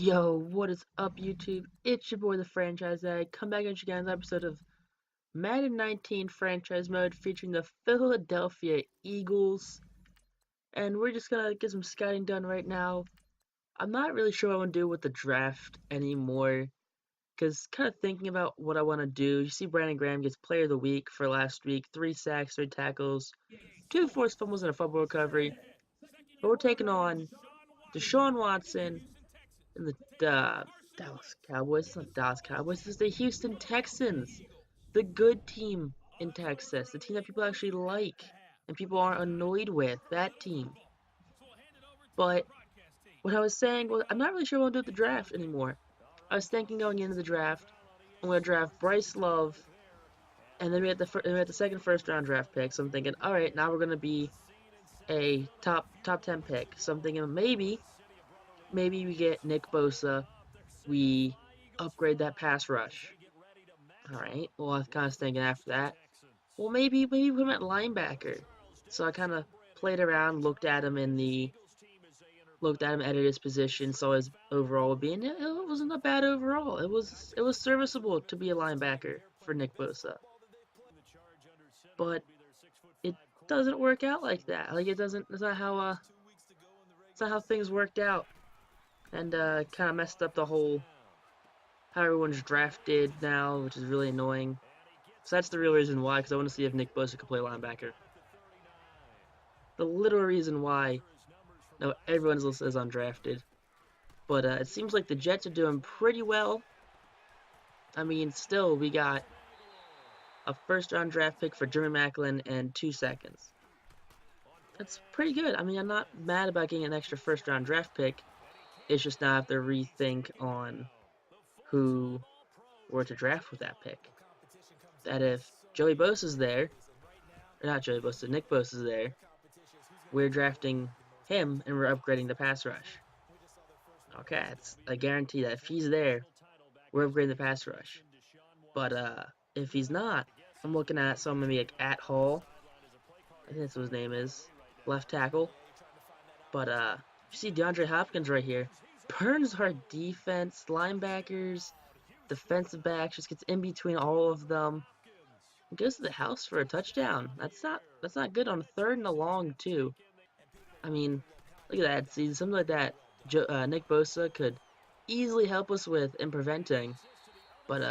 Yo, what is up, YouTube? It's your boy, the Franchise Guy. Come back at you guys, episode of Madden 19 Franchise Mode featuring the Philadelphia Eagles. And we're just gonna get some scouting done right now. I'm not really sure what I want to do with the draft anymore, because kind of thinking about what I want to do. You see, Brandon Graham gets Player of the Week for last week, 3 sacks, 3 tackles, 2 forced fumbles, and a fumble recovery. But we're taking on Deshaun Watson and the Dallas Cowboys. It's not Dallas Cowboys. It's the Houston Texans, the good team in Texas, the team that people actually like and people aren't annoyed with. That team. But what I was saying was, I'm not really sure what I'll do with the draft anymore. I was thinking going into the draft, I'm gonna draft Bryce Love, and then we had the second first round draft pick. So I'm thinking, all right, now we're gonna be a top 10 pick. So I'm thinking maybe we get Nick Bosa, we upgrade that pass rush. All right. Well, I was kind of thinking after that, well, maybe put him at linebacker. So I kind of played around, looked at him at his position, saw his overall being it wasn't a bad overall. It was serviceable to be a linebacker for Nick Bosa, but it doesn't work out like that. Like it doesn't. It's not how things worked out, and kind of messed up the whole how everyone's drafted now, which is really annoying. So that's the real reason why, because I want to see if Nick Bosa can play linebacker. The literal reason why. No, everyone's list is undrafted, but it seems like the Jets are doing pretty well. I mean, still we got a first-round draft pick for Jeremy Maclin and 2 seconds. That's pretty good. I mean, I'm not mad about getting an extra first-round draft pick. It's just now I have to rethink on who we're to draft with that pick. That if Joey Bosa's there, or not Joey Bosa, Nick Bosa's there, we're drafting him and we're upgrading the pass rush. Okay, it's a guarantee that if he's there, we're upgrading the pass rush. But if he's not, I'm looking at someone maybe like at Hall. I think that's what his name is, left tackle. But you see DeAndre Hopkins right here. Burns our defense, linebackers, defensive backs, just gets in between all of them. Goes to the house for a touchdown. That's not good on 3rd and a long too. I mean, look at that. See, something like that, Nick Bosa could easily help us with in preventing, but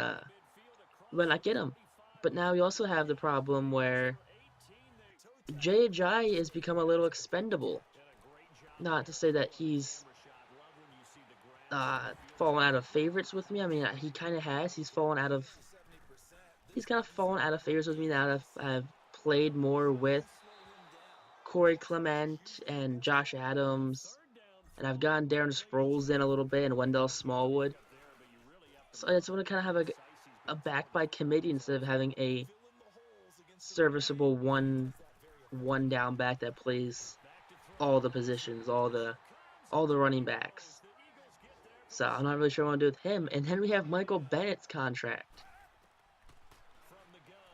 we might not get him. But now we also have the problem where Jay Ajayi has become a little expendable. Not to say that he's fallen out of favorites with me. I mean, he kind of has. He's kind of fallen out of favorites with me now that I've played more with Corey Clement and Josh Adams, and I've gotten Darren Sproles in a little bit and Wendell Smallwood. So I just want to kind of have a back by committee instead of having a serviceable one down back that plays all the positions, all the running backs. So I'm not really sure what I want to do with him. And then we have Michael Bennett's contract.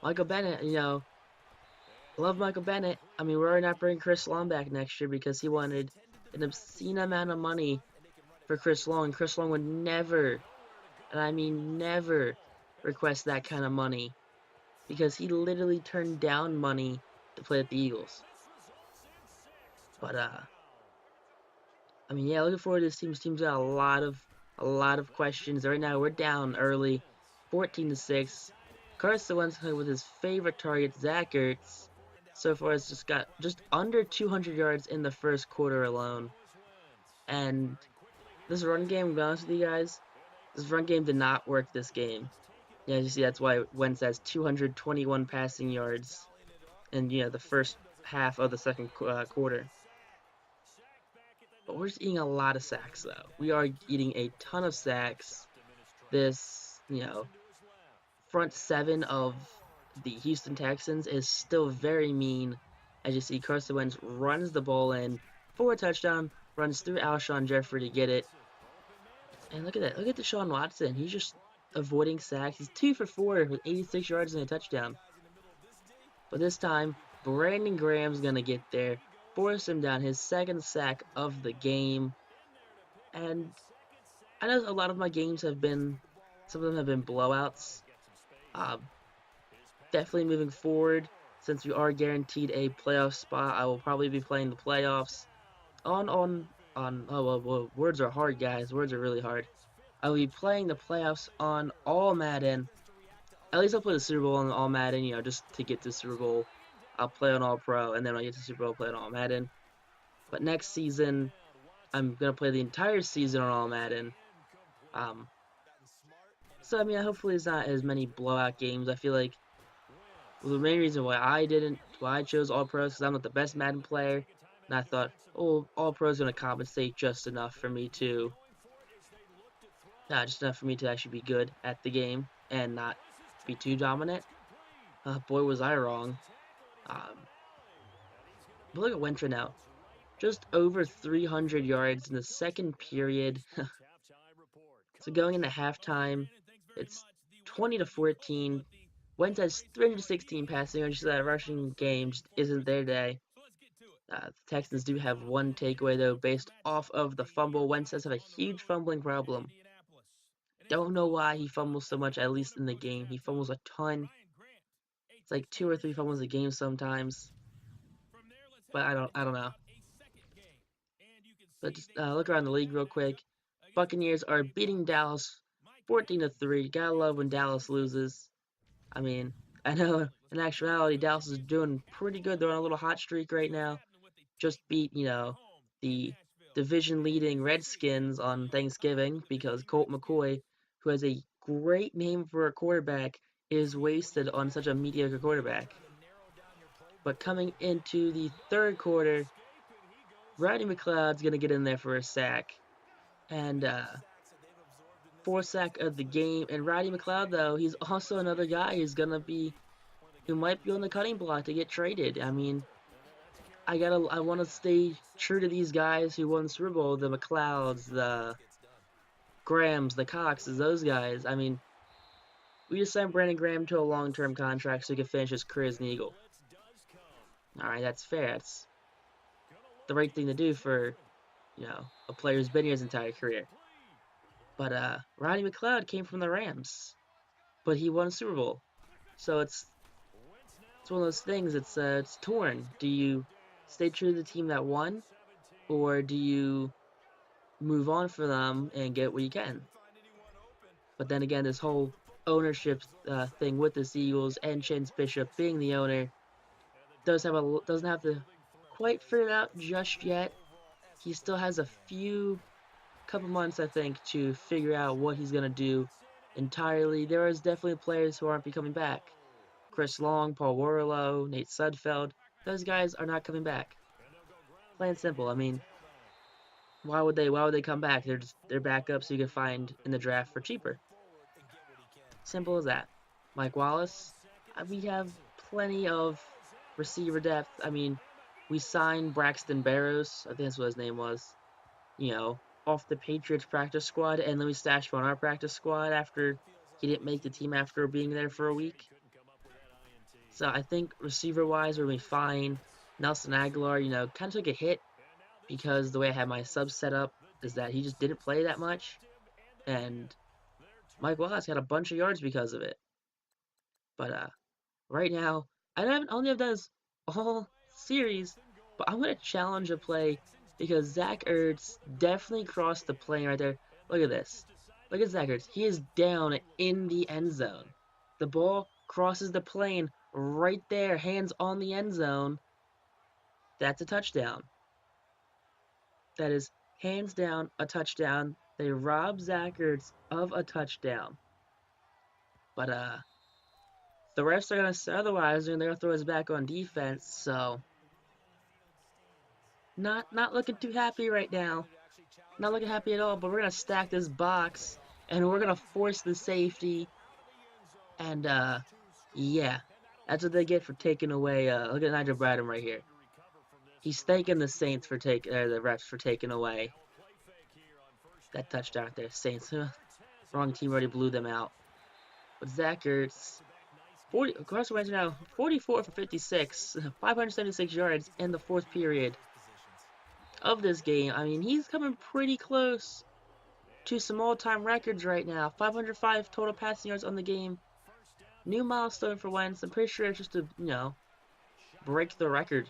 Michael Bennett, love Michael Bennett. I mean, we're already not bringing Chris Long back next year because he wanted an obscene amount of money for Chris Long. Chris Long would never, and I mean never, request that kind of money because he literally turned down money to play at the Eagles. But I mean, yeah, looking forward to this team. This team's got a lot of questions. Right now, we're down early, 14-6. Carson Wentz with his favorite target, Zach Ertz. So far, has just got just under 200 yards in the first quarter alone. And this run game, to be honest with you guys, this run game did not work this game. Yeah, you see, that's why Wentz has 221 passing yards in the first half of the second quarter. But we're just eating a lot of sacks, though. We are eating a ton of sacks. This, front seven of the Houston Texans is still very mean. As you see, Carson Wentz runs the ball in for a touchdown, runs through Alshon Jeffrey to get it. And look at that. Look at Deshaun Watson. He's just avoiding sacks. He's 2 for 4 with 86 yards and a touchdown. But this time, Brandon Graham's going to get there, force him down, his second sack of the game. And I know a lot of my games have been, some of them have been blowouts. Um, Definitely moving forward, since we are guaranteed a playoff spot, I will probably be playing the playoffs on. Oh well, words are hard, guys. Words are really hard. I will be playing the playoffs on All Madden. At least I'll play the Super Bowl on All Madden, just to get to Super Bowl. I'll play on All Pro, and then when I get to Super Bowl, I'll play on All Madden. But next season, I'm gonna play the entire season on All Madden. Um, so I mean, hopefully it's not as many blowout games. I feel like the main reason why I chose All Pros, because I'm not the best Madden player, and I thought, oh, All Pros gonna compensate just enough for me to, just enough for me to actually be good at the game and not be too dominant. Boy, was I wrong. Um, but look at Wentz now, just over 300 yards in the second period. So going into halftime, it's 20-14. Wentz has 316 passing yards, so that rushing game just isn't their day. The Texans do have one takeaway, though, based off of the fumble. Wentz does have a huge fumbling problem. Don't know why he fumbles so much, at least in the game. He fumbles a ton. It's like 2 or 3 fumbles a game sometimes. But I don't know. But just look around the league real quick. Buccaneers are beating Dallas 14-3. Gotta love when Dallas loses. I mean, I know in actuality Dallas is doing pretty good. They're on a little hot streak right now. Just beat, the division leading Redskins on Thanksgiving because Colt McCoy, who has a great name for a quarterback, is wasted on such a mediocre quarterback. But coming into the third quarter, Rodney McLeod's going to get in there for a sack. And fourth sack of the game. And Rodney McLeod, though, he's also another guy who might be on the cutting block to get traded. I mean, I want to stay true to these guys who won the Super Bowl, the McLeods, the Grahams, the Coxes, those guys. I mean, we just signed Brandon Graham to a long-term contract so he can finish his career as an Eagle. All right, that's fair. That's the right thing to do for, a player who's been here his entire career. But Rodney McLeod came from the Rams, but he won a Super Bowl, so it's one of those things. It's torn. Do you stay true to the team that won, or do you move on for them and get what you can? But then again, this whole ownership thing with the Eagles and Chance Bishop being the owner doesn't have to quite figure it out just yet. He still has a couple months, I think, to figure out what he's gonna do entirely. There is definitely players who aren't be coming back. Chris Long, Paul Warlow, Nate Sudfeld, those guys are not coming back. Plain and simple. I mean, why would they come back? They're backups you can find in the draft for cheaper. Simple as that. Mike Wallace, we have plenty of receiver depth. I mean, we signed Braxton Barrows, I think that's what his name was, off the Patriots practice squad, and then we stashed him on our practice squad after he didn't make the team after being there for a week. So I think receiver-wise, we're going to be fine. Nelson Aguilar, kind of took a hit because the way I had my sub set up is that he just didn't play that much. And Mike Wallace got a bunch of yards because of it. But right now, I only have done this all series, but I'm going to challenge a play because Zach Ertz definitely crossed the plane right there. Look at this. Look at Zach Ertz. He is down in the end zone. The ball crosses the plane right there, hands on the end zone. That's a touchdown. That is hands down a touchdown. They robbed Zach Ertz of a touchdown. But the refs are gonna say otherwise, and they're gonna throw us back on defense. So not looking too happy right now. Not looking happy at all. But we're gonna stack this box, and we're gonna force the safety. And yeah, that's what they get for taking away. Look at Nigel Bradham right here. He's thanking the Saints for the refs for taking away that touchdown there. Saints, wrong team already blew them out. But Zach Ertz, Carson Wentz now 44 for 56, 576 yards in the fourth period of this game. I mean, he's coming pretty close to some all-time records right now. 505 total passing yards on the game. New milestone for Wentz. I'm pretty sure it's just to, break the record.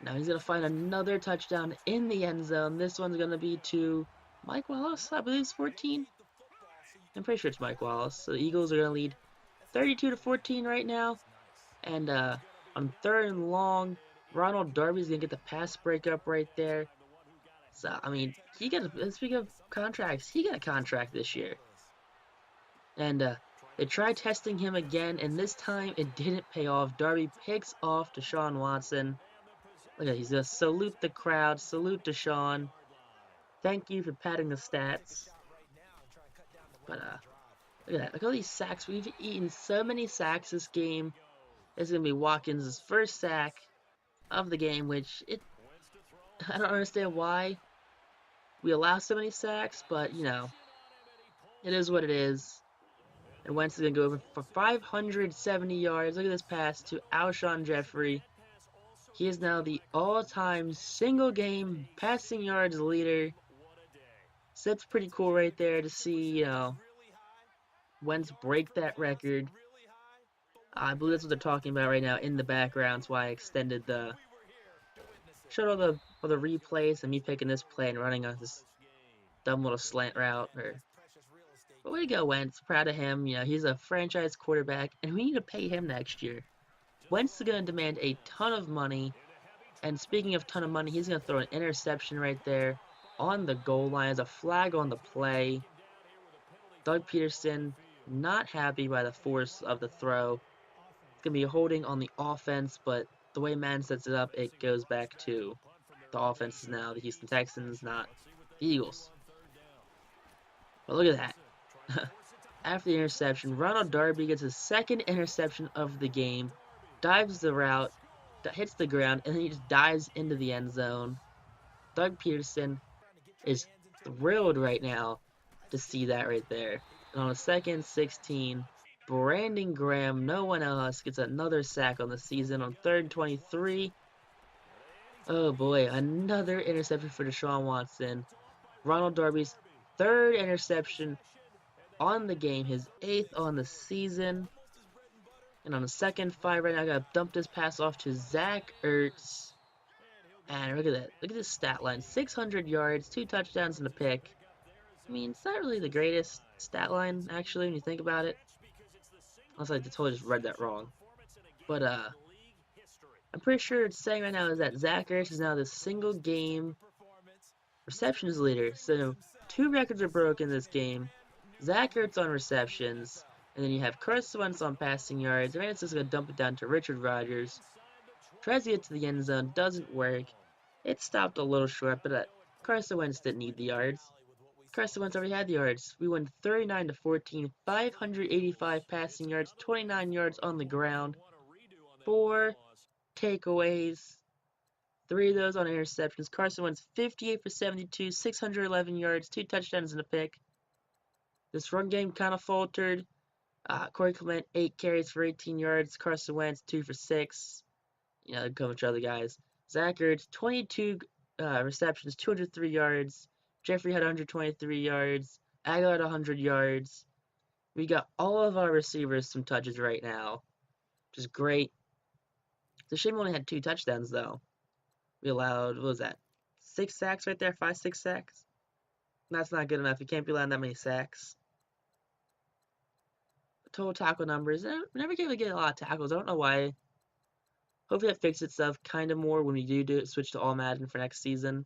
Now he's going to find another touchdown in the end zone. This one's going to be to Mike Wallace, I believe it's 14. I'm pretty sure it's Mike Wallace. So the Eagles are going to lead 32-14 right now. And on 3rd and long, Ronald Darby's going to get the pass breakup right there. So, I mean, speaking of contracts, he got a contract this year. And they tried testing him again, and this time it didn't pay off. Darby picks off Deshaun Watson. Look at that, he's going to salute the crowd, salute Deshaun. Thank you for padding the stats. But, look at that. Look at all these sacks. We've eaten so many sacks this game. This is going to be Watkins' first sack of the game, which I don't understand why we allow so many sacks, but, it is what it is. And Wentz is going to go over for 570 yards. Look at this pass to Alshon Jeffrey. He is now the all-time single-game passing yards leader. So that's pretty cool right there to see, Wentz break that record. I believe that's what they're talking about right now in the background. That's why I extended showed all the replays and me picking this play and running on this dumb little slant route. But way to go, Wentz. Proud of him. He's a franchise quarterback, and we need to pay him next year. Wentz is going to demand a ton of money. And speaking of ton of money, he's going to throw an interception right there on the goal line as a flag on the play. Doug Peterson not happy by the force of the throw. It's going to be holding on the offense, but the way Madden sets it up, it goes back to the offense is now the Houston Texans, not the Eagles. But look at that. After the interception, Ronald Darby gets his second interception of the game, dives the route, hits the ground, and then he just dives into the end zone. Doug Peterson is thrilled right now to see that right there. And on a 2nd and 16, Brandon Graham, no one else, gets another sack on the season on 3rd and 23. Oh boy, another interception for Deshaun Watson. Ronald Darby's 3rd interception on the game, his 8th on the season. And on the 2nd 5 right now, I gotta dump this pass off to Zach Ertz. And look at that. Look at this stat line. 600 yards, 2 touchdowns and a pick. I mean, it's not really the greatest stat line, actually, when you think about it. Unless I totally just read that wrong. But, I'm pretty sure it's saying right now is that Zach Ertz is now the single game receptions leader. So, 2 records are broken this game. Zach Ertz on receptions. And then you have Carson Wentz on passing yards. Right, it's just going to dump it down to Richard Rodgers. Tries to get to the end zone. Doesn't work. It stopped a little short, but Carson Wentz didn't need the yards. Carson Wentz already had the yards. We won 39-14. 585 passing yards. 29 yards on the ground. 4 takeaways. 3 of those on interceptions. Carson Wentz 58 for 72. 611 yards. 2 touchdowns and a pick. This run game kind of faltered. Corey Clement, 8 carries for 18 yards. Carson Wentz, 2 for 6. A bunch of other guys. Zach Ertz, 22 receptions, 203 yards. Jeffrey had 123 yards. Aguilar had 100 yards. We got all of our receivers some touches right now, which is great. It's a shame we only had 2 touchdowns, though. We allowed, what was that, 6 sacks right there? 5, 6 sacks? That's not good enough. You can't be allowing that many sacks. Total tackle numbers. We never get a lot of tackles. I don't know why. Hopefully that fixes itself kind of more when we do it, switch to all Madden for next season.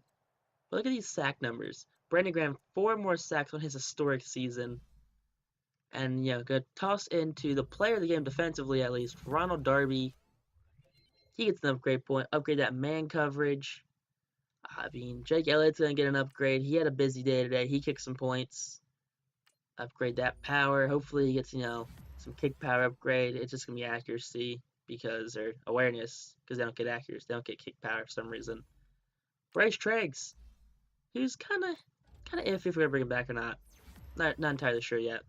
But look at these sack numbers. Brandon Graham, 4 more sacks on his historic season. And, gonna toss into the player of the game defensively at least, Ronald Darby. He gets an upgrade point. Upgrade that man coverage. I mean, Jake Elliott's gonna get an upgrade. He had a busy day today. He kicked some points. Upgrade that power. Hopefully he gets, some kick power upgrade. It's just gonna be accuracy or awareness, because they don't get accuracy. They don't get kick power for some reason. Bryce Treggs, who's kind of iffy if we're gonna bring him back or not. Not entirely sure yet.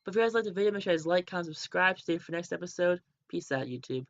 But if you guys like the video, make sure you guys like, comment, subscribe, stay for next episode. Peace out, YouTube.